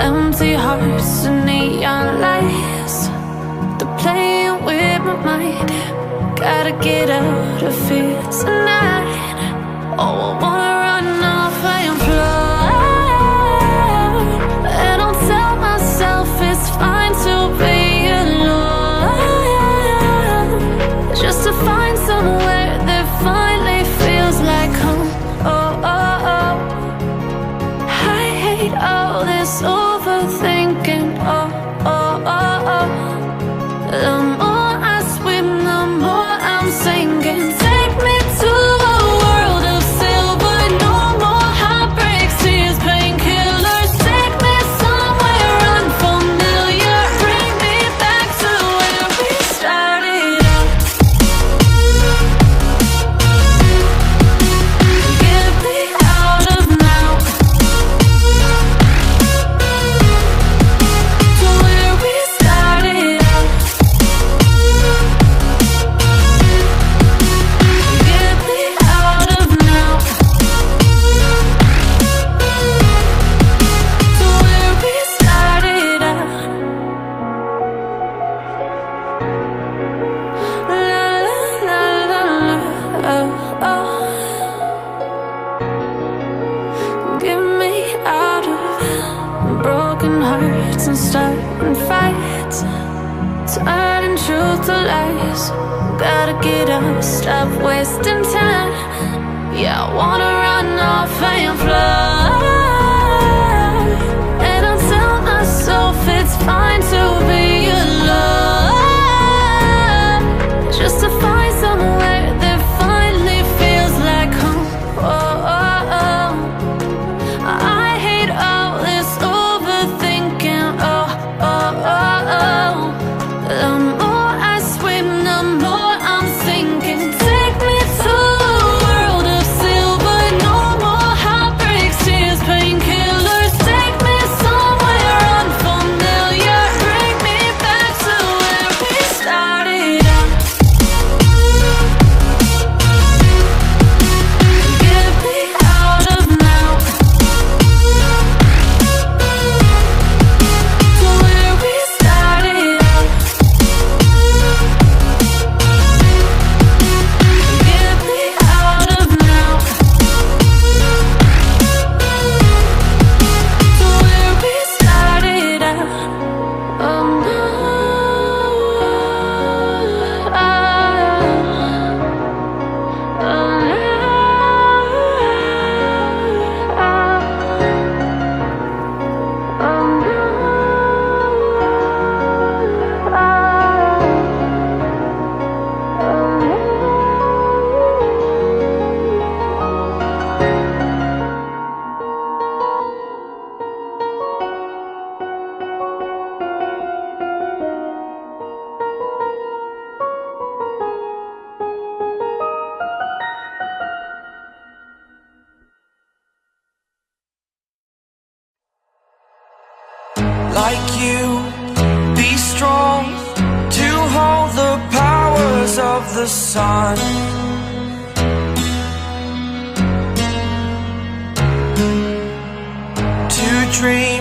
Empty hearts and neon lights, they're playing with my mind. Gotta get out of here tonight. Oh, I wanna run off and fly, and I'll tell myself it's fine to be alone, just to find somewhere that finally feels like home. Oh, oh, oh. I hate all this overthinking. Oh, oh, oh, oh. The more I swim, the more I'm sinking. Take me to a world of silver. No more heartbreaks, tears, painkillers. Take me somewhere unfamiliar. Bring me back to where we started out. Get me out of now, to where we started out. Get me out of now, to where we started out. La la la la la, oh, oh. Get me out of broken hearts and starting fights, turning truth to lies. Gotta get up, stop wasting time. Yeah, I wanna run off and fly, and I'll tell myself it's fine to be alone, just to find somewhere that finally feels like home. Oh, oh, oh. I hate all this overthinking. Oh, oh, oh, oh. The more I swim, the more I'm sinking. Take me to a world of silver. No more heartbreaks, tears, painkillers. Take me somewhere unfamiliar. Bring me back to where we started out. Get me out of now, to where we started out. Get me out of now, to where we started out. Oh no, oh like you, be strong to hold the powers of the sun. To dream